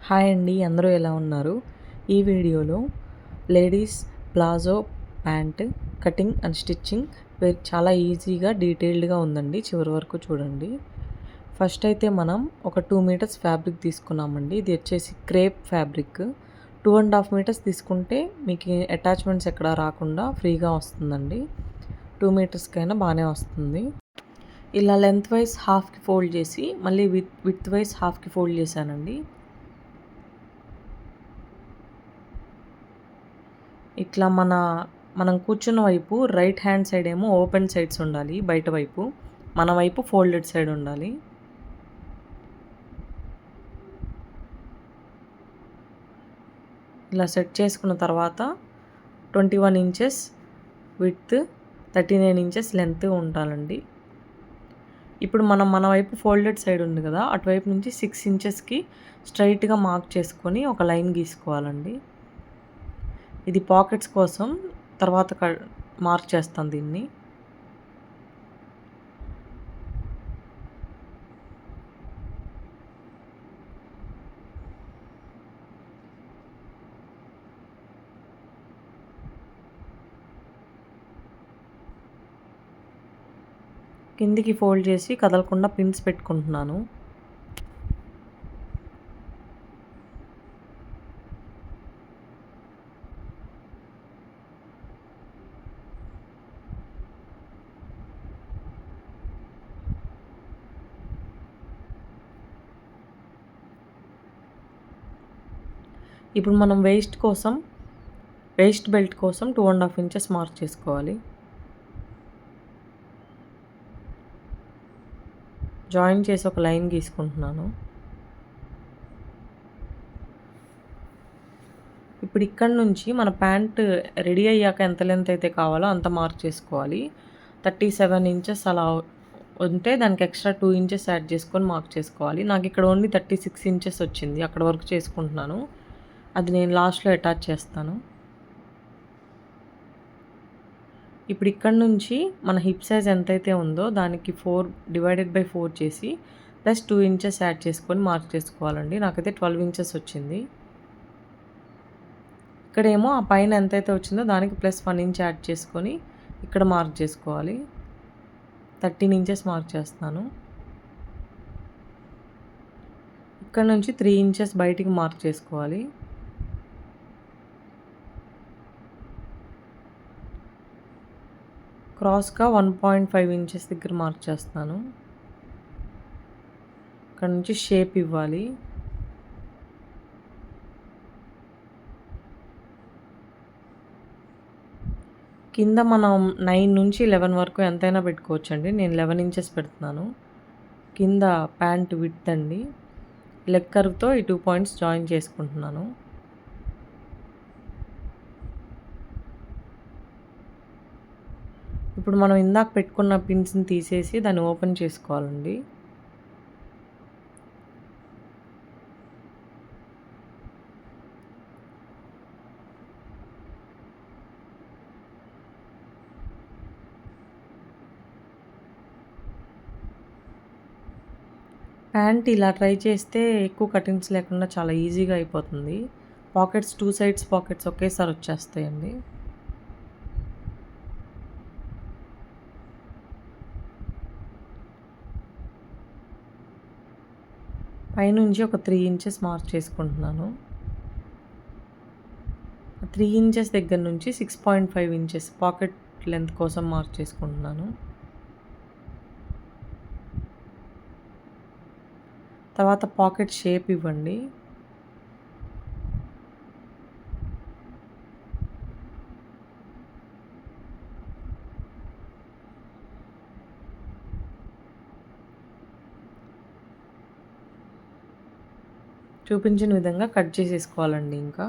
Hi అండి, అందరూ ఎలా ఉన్నారు? ఈ వీడియోలో ladies palazzo pant cutting and stitching చాలా ఈజీగా డీటెయిల్డ్గా ఉందండి. చివరి వరకు చూడండి. ఫస్ట్ అయితే మనం ఒక 2 మీటర్స్ ఫ్యాబ్రిక్ తీసుకున్నామండి. ఇది వచ్చేసి క్రేప్ ఫ్యాబ్రిక్. 2.5 మీటర్స్ తీసుకుంటే మీకు అటాచ్మెంట్స్ ఎక్కడా రాకుండా ఫ్రీగా వస్తుందండి. 2 మీటర్స్కైనా బాగానే వస్తుంది. ఇలా లెంత్ వైజ్ హాఫ్కి ఫోల్డ్ చేసి మళ్ళీ విత్ వైజ్ హాఫ్కి ఫోల్డ్ చేశానండి. ఇట్లా మనం కూర్చున్న వైపు రైట్ హ్యాండ్ సైడ్ ఏమో ఓపెన్ సైడ్స్ ఉండాలి, బయట వైపు. మన వైపు ఫోల్డెడ్ సైడ్ ఉండాలి. ఇలా సెట్ చేసుకున్న తర్వాత 21 ఇంచెస్ విడ్త్, 39 ఇంచెస్ లెంత్ ఉండాలండి. ఇప్పుడు మన వైపు ఫోల్డెడ్ సైడ్ ఉంది కదా, అటువైపు నుంచి 6 ఇంచెస్కి స్ట్రైట్గా మార్క్ చేసుకొని ఒక లైన్ గీసుకోవాలండి. ఇది పాకెట్స్ కోసం తర్వాత మార్క్ చేస్తాను దీన్ని. కిందికి ఫోల్డ్ చేసి కదలకుండా పిన్స్ పెట్టుకుంటున్నాను. ఇప్పుడు మనం వేస్ట్ బెల్ట్ కోసం 2.5 ఇంచెస్ మార్క్ చేసుకోవాలి. జాయిన్ చేసి ఒక లైన్ గీసుకుంటున్నాను. ఇప్పుడు ఇక్కడ నుంచి మన ప్యాంట్ రెడీ అయ్యాక ఎంత లెంత్ అయితే కావాలో అంత మార్క్ చేసుకోవాలి. 37 ఇంచెస్ అలా ఉంటే దానికి ఎక్స్ట్రా 2 ఇంచెస్ యాడ్ చేసుకొని మార్క్ చేసుకోవాలి. నాకు ఇక్కడ ఓన్లీ 36 ఇంచెస్ వచ్చింది. అక్కడ వరకు చేసుకుంటున్నాను. అది నేను లాస్ట్లో అటాచ్ చేస్తాను. ఇప్పుడు ఇక్కడ నుంచి మన హిప్ సైజ్ ఎంతైతే ఉందో దానికి 4/4 చేసి ప్లస్ 2 ఇంచెస్ యాడ్ చేసుకొని మార్క్ చేసుకోవాలండి. నాకైతే 12 ఇంచెస్ వచ్చింది. ఇక్కడేమో ఆ పైన ఎంతైతే వచ్చిందో దానికి ప్లస్ 1 ఇంచ్ యాడ్ చేసుకొని ఇక్కడ మార్క్ చేసుకోవాలి. 13 ఇంచెస్ మార్క్ చేస్తున్నాను. ఇక్కడ నుంచి 3 ఇంచెస్ బయటికి మార్క్ చేసుకోవాలి. క్రాస్గా 1.5 ఇంచెస్ దగ్గర మార్క్ చేస్తాను. ఇక్కడ నుంచి షేప్ ఇవ్వాలి. కింద మనం 9 నుంచి 11 వరకు ఎంతైనా పెట్టుకోవచ్చండి. నేను 11 ఇంచెస్ పెడుతున్నాను. కింద ప్యాంట్ విడ్త్ అండి. లెగ్ కర్వ్తో ఈ 2 పాయింట్స్ జాయిన్ చేసుకుంటున్నాను. ఇప్పుడు మనం ఇందాక పెట్టుకున్న పిన్స్ని తీసేసి దాన్ని ఓపెన్ చేసుకోవాలండి. ప్యాంట్ ఇలా ట్రై చేస్తే ఎక్కువ కటింగ్స్ లేకుండా చాలా ఈజీగా అయిపోతుంది. పాకెట్స్ 2 సైడ్స్ పాకెట్స్ ఒకేసారి వచ్చేస్తాయండి. పైనుంచి ఒక 3 ఇంచెస్ మార్క్ చేసుకుంటున్నాను. 3 ఇంచెస్ దగ్గర నుంచి 6.5 ఇంచెస్ పాకెట్ లెంత్ కోసం మార్క్ చేసుకుంటున్నాను. తర్వాత పాకెట్ షేప్ ఇవ్వండి. చూపించిన విధంగా కట్ చేసేసుకోవాలండి. ఇంకా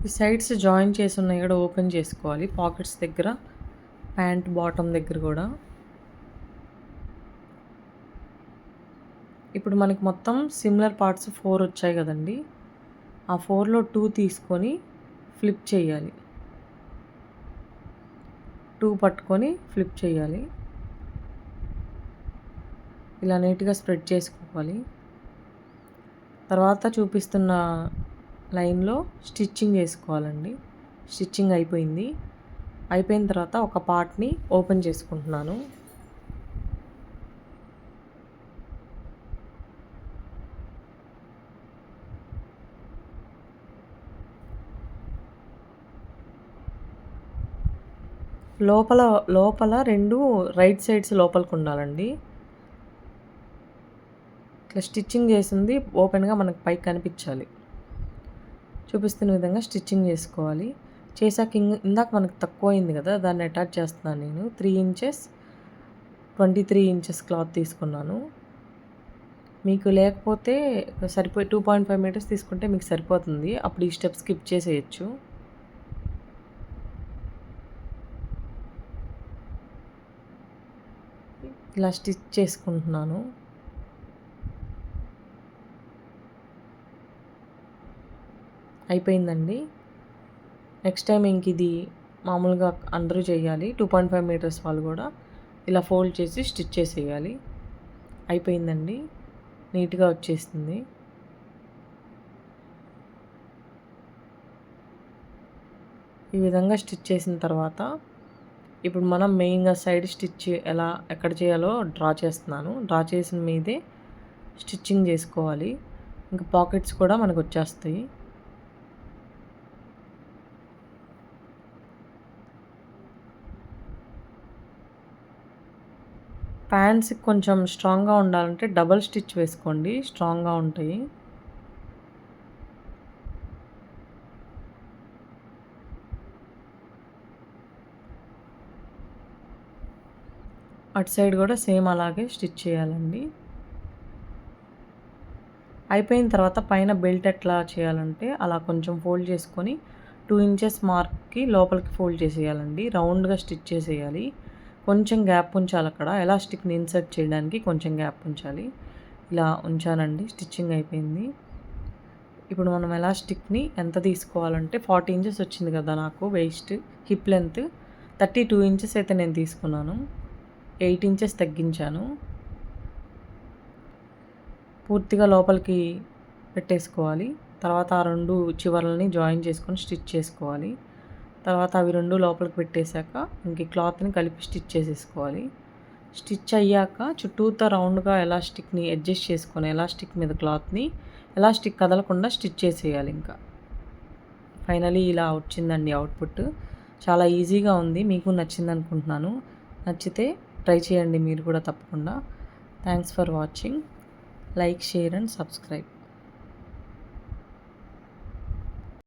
ఈ సైడ్స్ జాయిన్ చేసి ఉన్నాయి కూడా ఓపెన్ చేసుకోవాలి, పాకెట్స్ దగ్గర, ప్యాంట్ బాటమ్ దగ్గర కూడా. ఇప్పుడు మనకి మొత్తం సిమిలర్ పార్ట్స్ 4 వచ్చాయి కదండి. ఆ 4లో 2 తీసుకొని ఫ్లిప్ చేయాలి. 2 పట్టుకొని ఫ్లిప్ చేయాలి. ఇలా నీట్గా స్ప్రెడ్ చేసుకోవాలి. తర్వాత చూపిస్తున్న లైన్లో స్టిచ్చింగ్ చేసుకోవాలండి. స్టిచ్చింగ్ అయిపోయింది. అయిపోయిన తర్వాత ఒక పార్ట్ని ఓపెన్ చేసుకుంటున్నాను. లోపల లోపల 2 రైట్ సైడ్స్ లోపలికి ఉండాలండి. ఇట్లా స్టిచ్చింగ్ చేసింది ఓపెన్గా మనకు పైకి కనిపించాలి. చూపిస్తున్న విధంగా స్టిచ్చింగ్ చేసుకోవాలి. చేశాక ఇందాక మనకు తక్కువ అయింది కదా, దాన్ని అటాచ్ చేస్తున్నాను నేను. 3 ఇంచెస్ 23 ఇంచెస్ క్లాత్ తీసుకున్నాను. మీకు లేకపోతే 2.5 మీటర్స్ తీసుకుంటే మీకు సరిపోతుంది. అప్పుడు ఈ స్టెప్ స్కిప్ చేసేయచ్చు. ఇలా స్టిచ్ చేసుకుంటున్నాను. అయిపోయిందండి. నెక్స్ట్ టైం ఇంక ఇది మామూలుగా అందరూ చేయాలి. 2.5 మీటర్స్ వాళ్ళు కూడా ఇలా ఫోల్డ్ చేసి స్టిచ్ చేసేయాలి. అయిపోయిందండి. నీట్గా వచ్చేస్తుంది. ఈ విధంగా స్టిచ్ చేసిన తర్వాత ఇప్పుడు మనం మెయిన్గా సైడ్ స్టిచ్ ఎక్కడ చేయాలో డ్రా చేస్తున్నాను. డ్రా చేసిన మీదే స్టిచ్చింగ్ చేసుకోవాలి. ఇంకా పాకెట్స్ కూడా మనకు వచ్చేస్తాయి. ప్యాంట్స్కి కొంచెం స్ట్రాంగ్గా ఉండాలంటే డబల్ స్టిచ్ వేసుకోండి, స్ట్రాంగ్గా ఉంటాయి. అటు సైడ్ కూడా సేమ్ అలాగే స్టిచ్ చేయాలండి. అయిపోయిన తర్వాత పైన బెల్ట్ ఎట్లా చేయాలంటే అలా కొంచెం ఫోల్డ్ చేసుకొని 2 ఇంచెస్ మార్క్కి లోపలికి ఫోల్డ్ చేసేయాలండి. రౌండ్గా స్టిచ్ చేసేయాలి. కొంచెం గ్యాప్ ఉంచాలి అక్కడ. ఎలాస్టిక్ని ఇన్సర్ట్ చేయడానికి కొంచెం గ్యాప్ ఉంచాలి. ఇలా ఉంచానండి. స్టిచ్చింగ్ అయిపోయింది. ఇప్పుడు మనం ఎలాస్టిక్ని ఎంత తీసుకోవాలంటే 40 ఇంచెస్ వచ్చింది కదా నాకు వేస్ట్ హిప్ లెంత్. 32 ఇంచెస్ అయితే నేను తీసుకున్నాను. 8 ఇంచెస్ తగ్గించాను. పూర్తిగా లోపలికి పెట్టేసుకోవాలి. తర్వాత ఆ 2 చివర్లని జాయిన్ చేసుకొని స్టిచ్ చేసుకోవాలి. తర్వాత అవి 2 లోపలికి పెట్టేశాక ఇంక క్లాత్ని కలిపి స్టిచ్ చేసేసుకోవాలి. స్టిచ్ అయ్యాక చుట్టూతో రౌండ్గా ఎలాస్టిక్ని అడ్జస్ట్ చేసుకొని ఎలాస్టిక్ మీద క్లాత్ని ఎలాస్టిక్ కదలకుండా స్టిచ్ చేసేయాలి. ఇంకా ఫైనలీ ఇలా వచ్చిందండి అవుట్పుట్. చాలా ఈజీగా ఉంది. మీకు నచ్చింది అనుకుంటున్నాను. నచ్చితే ట్రై చేయండి మీరు కూడా తప్పకుండా. Thanks for watching. Like, share and subscribe.